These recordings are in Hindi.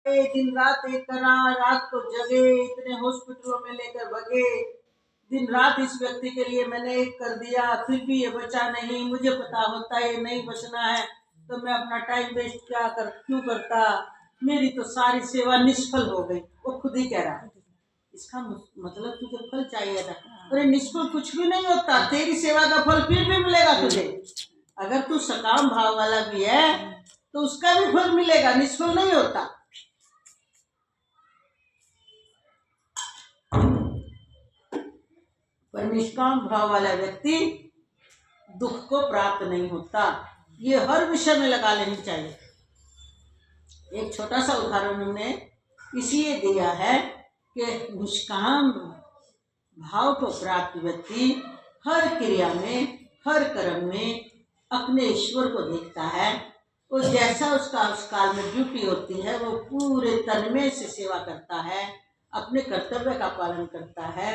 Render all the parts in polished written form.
दिन रात एक करा, रात को जगे, इतने हॉस्पिटलों में लेकर भगे, दिन रात इस व्यक्ति के लिए मैंने एक कर दिया, फिर भी ये बचा नहीं। मुझे पता होता ये नहीं बचना है तो मैं अपना टाइम वेस्ट क्यों करता। मेरी तो सारी सेवा निष्फल हो गई। वो खुद ही कह रहा है। इसका मतलब तुझे फल चाहिए था। अरे निष्फल कुछ भी नहीं होता, तेरी सेवा का फल फिर भी मिलेगा तुझे। अगर तू सकाम भाव वाला भी है तो उसका भी फल मिलेगा, निष्फल नहीं होता। पर निष्काम भाव वाला व्यक्ति दुख को प्राप्त नहीं होता। ये हर विषय में लगा लेनी चाहिए। एक छोटा सा उदाहरण हमने इसलिए दिया है कि निष्काम भाव को प्राप्त व्यक्ति हर क्रिया में, हर कर्म में अपने ईश्वर को देखता है और जैसा उसका उस काल में ड्यूटी होती है वो पूरे तन्मय से सेवा करता है, अपने कर्तव्य का पालन करता है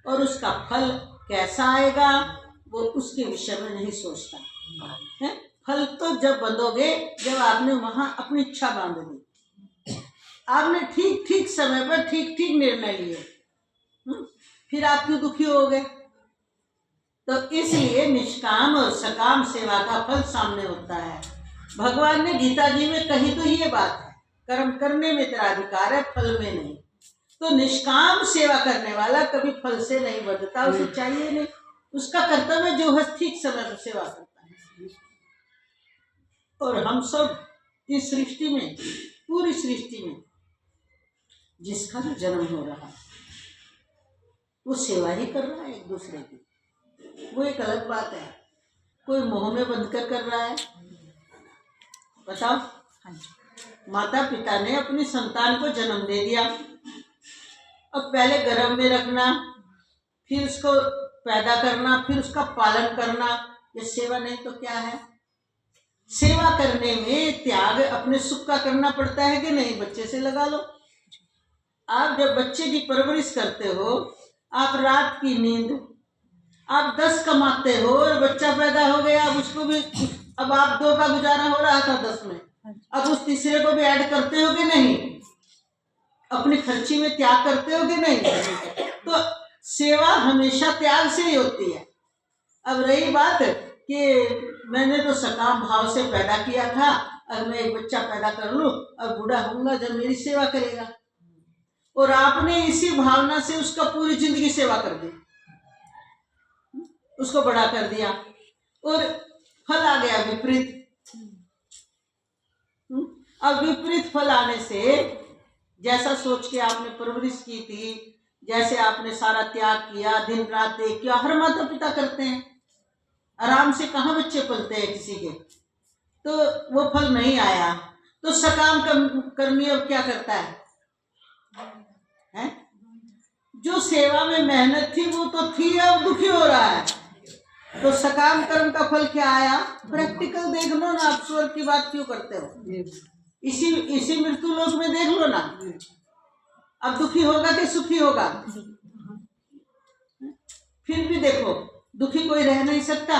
और उसका फल कैसा आएगा वो उसके विषय में नहीं सोचता है। फल तो जब बंधोगे जब आपने वहां अपनी इच्छा बांध दी, आपने ठीक ठीक समय पर ठीक ठीक निर्णय लिए, फिर आप क्यों दुखी हो गए। तो इसलिए निष्काम और सकाम सेवा का फल सामने होता है। भगवान ने गीता जी में कही तो ये बात है, कर्म करने में तेरा अधिकार है, फल में नहीं। तो निष्काम सेवा करने वाला कभी फल से नहीं बंधता, उसे चाहिए नहीं, उसका कर्तव्य जो है ठीक समय पर सेवा करता है। और हम सब इस सृष्टि में, पूरी सृष्टि में जिसका भी जन्म हो रहा है वो सेवा ही कर रहा है एक दूसरे की। वो एक अलग बात है, कोई मोह में बंध कर रहा है। बताओ, माता पिता ने अपनी संतान को जन्म दे दिया, अब पहले गर्भ में रखना, फिर उसको पैदा करना, फिर उसका पालन करना, ये सेवा नहीं तो क्या है। सेवा करने में त्याग अपने सुख का करना पड़ता है कि नहीं। बच्चे से लगा लो, आप जब बच्चे की परवरिश करते हो, आप रात की नींद, आप 10 कमाते हो और बच्चा पैदा हो गया, अब उसको भी, अब आप 2 का गुजारा हो रहा था 10 में, अब उस तीसरे को भी ऐड करते हो कि नहीं। अपनी खर्ची में त्याग करते हो कि नहीं। तो सेवा हमेशा त्याग से ही होती है। अब रही बात कि मैंने तो सकाम भाव से पैदा किया था, अब मैं एक बच्चा पैदा कर लूं, अब बूढ़ा होऊंगा जब मेरी सेवा करेगा, और आपने इसी भावना से उसका पूरी जिंदगी सेवा कर दी, उसको बड़ा कर दिया और फल आ गया विपरीत। अब विपरीत फल आने से जैसा सोच के आपने परवरिश की थी, जैसे आपने सारा त्याग किया, दिन रात एक किया, हर माता पिता करते हैं, आराम से कहाँ बच्चे पलते हैं किसी के, तो वो फल नहीं आया। तो सकाम कर्मी अब क्या करता है? जो सेवा में मेहनत थी वो तो थी, अब दुखी हो रहा है। तो सकाम कर्म का फल क्या आया? प्रैक्टिकल देख लो ना, आप स्वर्ग की बात क्यों करते हो? इसी मृत्यु लोक में देख लो ना, अब दुखी होगा कि सुखी होगा? फिर भी देखो, दुखी कोई रह नहीं सकता,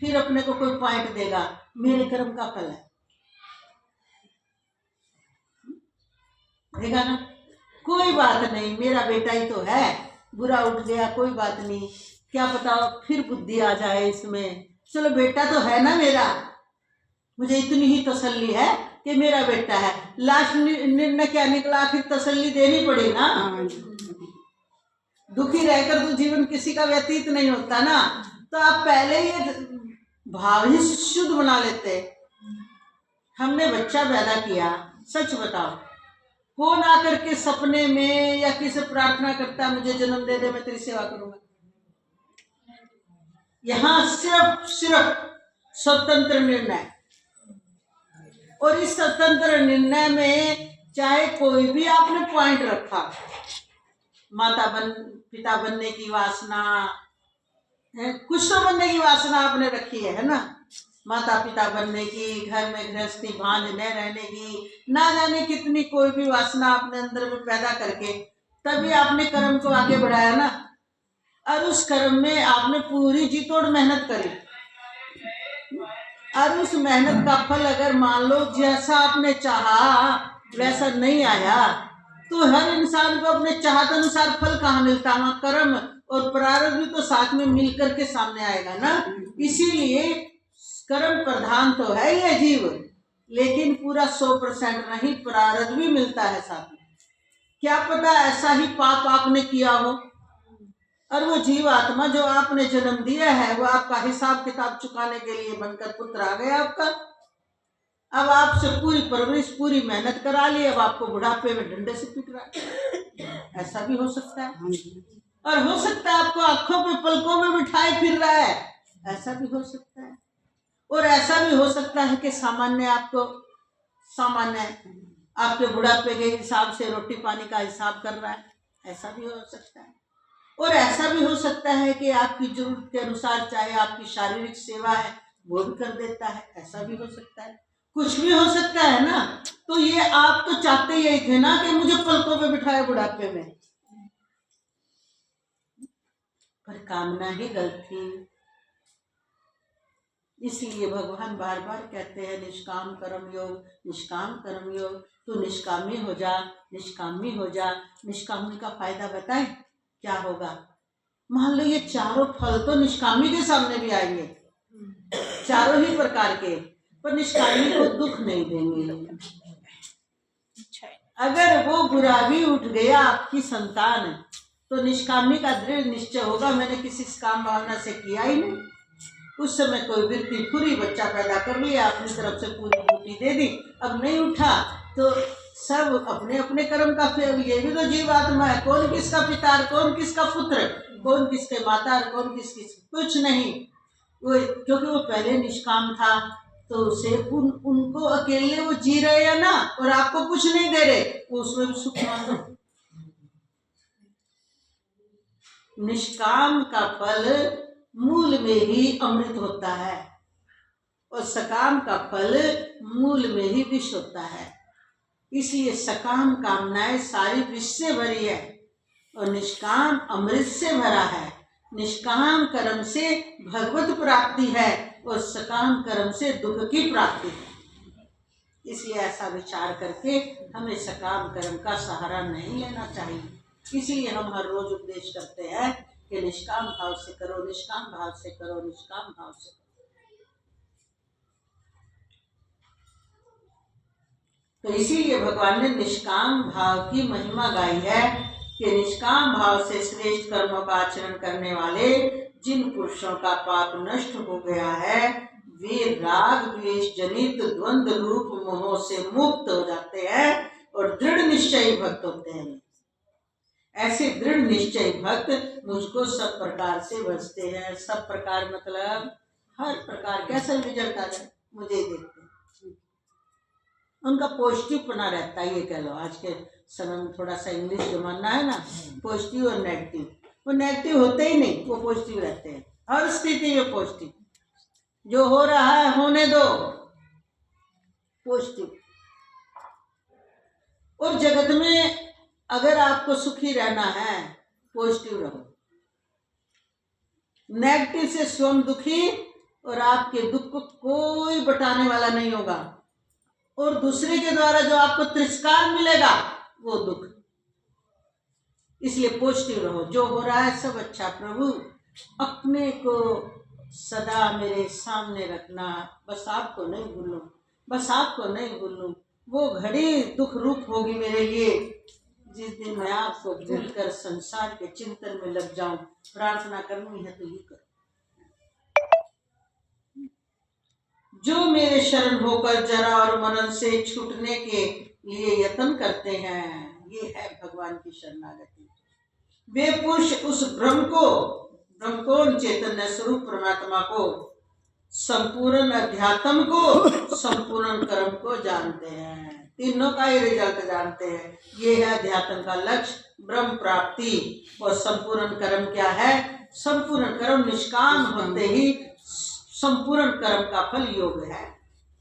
फिर अपने को कोई पॉइंट देगा, मेरे कर्म का फल है, देगा ना, कोई बात नहीं, मेरा बेटा ही तो है, बुरा उठ गया कोई बात नहीं, क्या पता फिर बुद्धि आ जाए इसमें, चलो बेटा तो है ना मेरा, मुझे इतनी ही तसल्ली है कि मेरा बेटा है। लास्ट निर्णय क्या निकला? फिर तसल्ली देनी पड़ी ना। दुखी रहकर तो जीवन किसी का व्यतीत नहीं होता ना, तो आप पहले ही भाव ही शुद्ध बना लेते। हमने बच्चा पैदा किया, सच बताओ, कौन आकर के सपने में या किसी प्रार्थना करता मुझे जन्म दे दे, मैं तेरी सेवा करूंगा? यहाँ सिर्फ स्वतंत्र निर्णय, और इस स्वतंत्र निर्णय में चाहे कोई भी आपने पॉइंट रखा, पिता बनने की वासना है, कुछ तो बनने की वासना आपने रखी है ना, माता पिता बनने की, घर में गृहस्थी भांज न रहने की, ना जाने कितनी कोई भी वासना अपने अंदर में पैदा करके तभी आपने कर्म को आगे बढ़ाया ना। और उस कर्म में आपने पूरी जी तोड़ मेहनत करी, और उस मेहनत का फल अगर मान लो जैसा आपने चाहा वैसा नहीं आया तो हर इंसान को अपने चाहत अनुसार फल कहाँ मिलता है? वहाँ कर्म और प्रारब्ध भी तो साथ में मिलकर के सामने आएगा ना। इसीलिए कर्म प्रधान तो है ये जीव, लेकिन पूरा 100% नहीं, प्रारब्ध भी मिलता है साथ में। क्या पता ऐसा ही पाप आपने किया हो और वो जीव आत्मा जो आपने जन्म दिया है वो आपका हिसाब किताब चुकाने के लिए बनकर पुत्र आ गया आपका। अब आपसे पूरी परवरिश पूरी मेहनत करा ली, अब आपको बुढ़ापे में डंडे से पीट रहा है। ऐसा भी हो सकता है। और हो सकता है आपको आंखों पे पलकों में बिठाए फिर रहा है, ऐसा भी हो सकता है। और ऐसा भी हो सकता है कि सामान्य आपके बुढ़ापे के हिसाब से रोटी पानी का हिसाब कर रहा है, ऐसा भी हो सकता है। और ऐसा भी हो सकता है कि आपकी जरूरत के अनुसार चाहे आपकी शारीरिक सेवा है वो भी कर देता है, ऐसा भी हो सकता है। कुछ भी हो सकता है ना। तो ये आप तो चाहते यही थे ना कि मुझे पलकों पे बिठाए बुढ़ापे में, पर कामना ही गलत थी। इसलिए भगवान बार बार कहते हैं निष्काम कर्म योग, निष्काम कर्म योग। तू निष्कामी हो जा, निष्कामी हो जा। निष्कामी का फायदा बताएं क्या होगा? मान लो ये चारों फल तो निष्कामी के सामने भी आएंगे, चारों ही प्रकार के, पर निष्कामी को दुख नहीं देंगे। अगर वो बुरा भी उठ गया आपकी संतान, तो निष्कामी का दृढ़ निश्चय होगा मैंने किसी काम भावना से किया ही नहीं। उस समय कोई वृत्ति पूरी बच्चा पैदा कर लिया, अपनी तरफ से पूरी ड्यूटी दे दी, अब नहीं उठा तो सब अपने अपने कर्म का फेल। ये भी तो जीवात्मा है, कौन किसका पिता, कौन किसका पुत्र, कौन किसके माता, कौन किसकी, कुछ नहीं। वो क्योंकि वो पहले निष्काम था तो उसे उनको अकेले वो जी रहे हैं ना, और आपको कुछ नहीं दे रहे, वो उसमें भी सुख मानो। निष्काम का फल मूल में ही अमृत होता है और सकाम का फल मूल में ही विष होता है। इसलिए सकाम कामनाएं सारी विष से भरी है और निष्काम अमृत से भरा है। निष्काम कर्म से भगवत प्राप्ति है और सकाम कर्म से दुख की प्राप्ति है। इसलिए ऐसा विचार करके हमें सकाम कर्म का सहारा नहीं लेना चाहिए। इसीलिए हम हर रोज उपदेश करते हैं कि निष्काम भाव से करो, निष्काम भाव से करो, निष्काम भाव से करो। तो इसीलिए भगवान ने निष्काम भाव की महिमा गाई है कि निष्काम भाव से श्रेष्ठ कर्मों का आचरण करने वाले जिन पुरुषों का पाप नष्ट हो गया है वे राग द्वेष जनित द्वंद्व रूप मोह से मुक्त हो जाते हैं और दृढ़ निश्चयी भक्त होते हैं। ऐसे दृढ़ निश्चयी भक्त मुझको सब प्रकार से बचते हैं। सब प्रकार मतलब हर प्रकार, कैसा रिजल्ट आ जाए मुझे देखते हैं, उनका पॉजिटिव पना रहता है। ये कह लो आज के समय में थोड़ा सा इंग्लिश जमाना है ना, पॉजिटिव और नेगेटिव। वो नेगेटिव होते ही नहीं, वो पॉजिटिव रहते हैं हर स्थिति में। पॉजिटिव, जो हो रहा है होने दो, पॉजिटिव। और जगत में अगर आपको सुखी रहना है पॉजिटिव रहो। नेगेटिव से स्वयं दुखी और आपके दुख को कोई बटाने वाला नहीं होगा, और दूसरे के द्वारा जो आपको तिरस्कार मिलेगा वो दुख। इसलिए पॉजिटिव रहो। जो हो रहा है सब अच्छा, प्रभु अपने को सदा मेरे सामने रखना, बस आपको नहीं भूलूं, बस आपको नहीं भूलूं। वो घड़ी दुख रूप होगी मेरे लिए जिस दिन मैं आपको भूलकर संसार के चिंतन में लग जाऊं। प्रार्थना करनी है तो ये कर। जो मेरे शरण होकर जरा और मनन से छूटने के लिए यत्न करते हैं, ये है भगवान की शरणागति। वे पुरुष उस ब्रह्मकोण चैतन्य स्वरूप परमात्मा को, संपूर्ण अध्यात्म को, संपूर्ण कर्म को जानते हैं। तीनों का ही रिजल्ट जानते हैं। ये है अध्यात्म का लक्ष्य, ब्रह्म प्राप्ति। और संपूर्ण कर्म क्या है? संपूर्ण कर्म निष्काम होते ही संपूर्ण कर्म का फल योग है,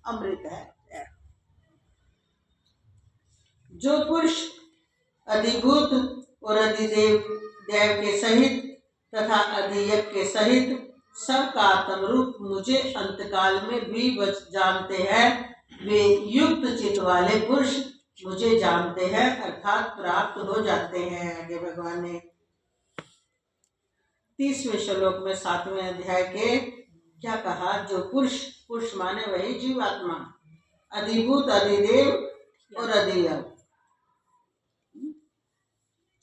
अमृत है। जो पुरुष अधिभूत और अधिदेव देव के सहित तथा अधियज्ञ के सहित सबका आत्मरूप मुझे अंतकाल में भी जानते हैं, वे युक्त चित्त वाले पुरुष मुझे जानते हैं अर्थात प्राप्त हो जाते हैं। आगे भगवान ने 30वें श्लोक में 7वें अध्याय के क्या कहा, जो पुरुष, पुरुष माने वही जीवात्मा, अधिभूत, अधिदेव और अधियव,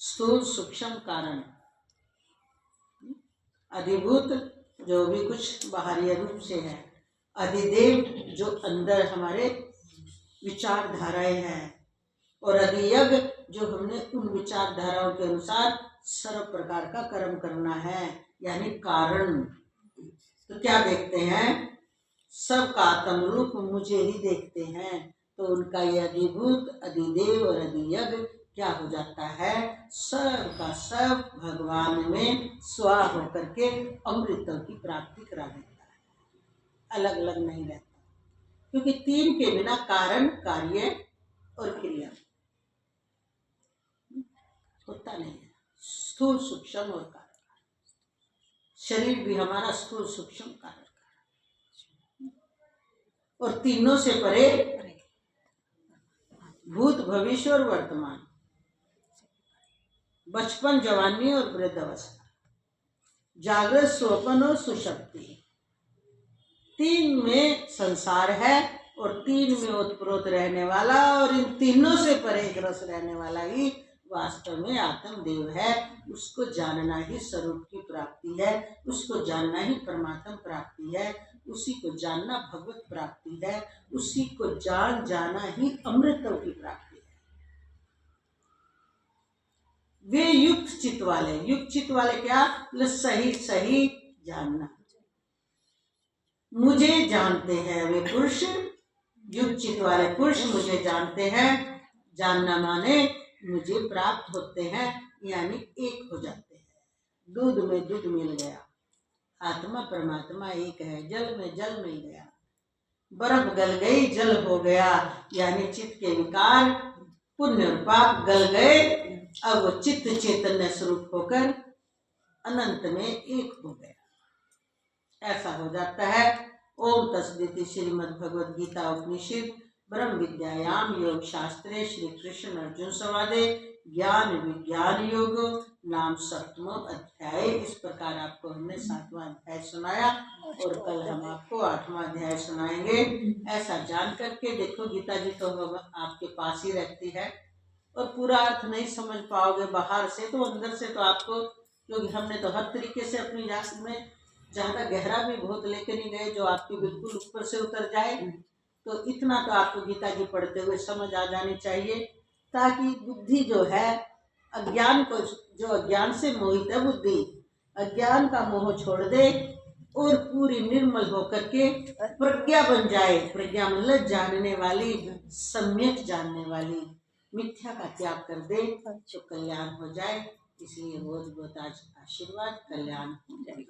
स्थूल सूक्ष्म कारण। अधिभूत जो भी कुछ बाहरी रूप से है, अधिदेव जो अंदर हमारे विचारधाराएं हैं, और अधियज्ञ जो हमने उन विचारधाराओं के अनुसार सर्व प्रकार का कर्म करना है, यानी कारण। तो क्या देखते हैं, सबका आत्म रूप मुझे ही देखते हैं। तो उनका ये अधिभूत, अधिदेव और अधियज्ञ क्या हो जाता है, सब का सब भगवान में स्वा होकर के अमृतों की प्राप्ति करा देता है, अलग अलग नहीं रहता। क्योंकि तीन के बिना कारण, कार्य और क्रिया होता नहीं है। स्थूल सूक्ष्म और कारण, शरीर भी हमारा स्थूल सूक्ष्म कारण, और तीनों से परे भूत, भविष्य और वर्तमान, बचपन, जवानी और वृद्धावस्था, जागृत, स्वप्न और सुषुप्ति। तीन में संसार है और तीन में ओतप्रोत रहने वाला, और इन तीनों से परे ग्रस रहने वाला ही वास्तव में आत्मदेव है। उसको जानना ही स्वरूप की प्राप्ति है, उसको जानना ही परमात्म प्राप्ति है, उसी को जानना भगवत प्राप्ति है, उसी को जान जाना ही अमृतों की प्राप्ति है। वे युक्त चित्त वाले, युक्त चित्त वाले क्या, सही सही जानना। मुझे जानते हैं वे पुरुष, युक्त चित्त वाले पुरुष मुझे जानते हैं। जानना माने मुझे प्राप्त होते हैं, यानी एक हो जाते हैं। दूध में दूध मिल गया, आत्मा परमात्मा एक है। जल में जल मिल गया, बर्फ गल गई, जल हो गया, यानी चित्त के विकार, पुण्य और पाप गल गए। अब वो चित्त चैतन्य स्वरूप होकर अनंत में एक हो गया, ऐसा हो जाता है। ओम तस्दिति श्रीमद् भगवद गीता उपनिषद ब्रह्म विद्यायाम योग शास्त्रे श्री कृष्ण अर्जुन संवादे ज्ञान विज्ञान योग नाम 7वां अध्याय। इस प्रकार आपको हमने 7वां अध्याय सुनाया, और कल हम आपको 8वां अध्याय सुनाएंगे। ऐसा जान करके देखो, गीता जी तो आपके पास ही रहती है, और पूरा अर्थ नहीं समझ पाओगे बाहर से, तो अंदर से तो आपको, क्योंकि हमने तो हर तरीके से अपनी जात में ज़्यादा गहरा भी बहुत लेके नहीं गए जो आपकी बिल्कुल ऊपर से उतर जाए। तो इतना तो आपको गीता जी पढ़ते हुए समझ आ जानी चाहिए, ताकि बुद्धि जो है अज्ञान को, जो अज्ञान से मोहित है बुद्धि, अज्ञान का मोह छोड़ दे और पूरी निर्मल होकर के प्रज्ञा बन जाए। प्रज्ञा मतलब जानने वाली, सम्यक जानने वाली, मिथ्या का त्याग कर दे तो कल्याण हो जाए। इसलिए बहुत बहुत आज आशीर्वाद, कल्याण हो जाए।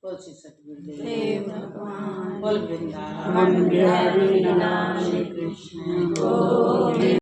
बोल श्री सतगुरुदेव भगवान, बोल वृंदावन बिहारी लाल कृष्ण।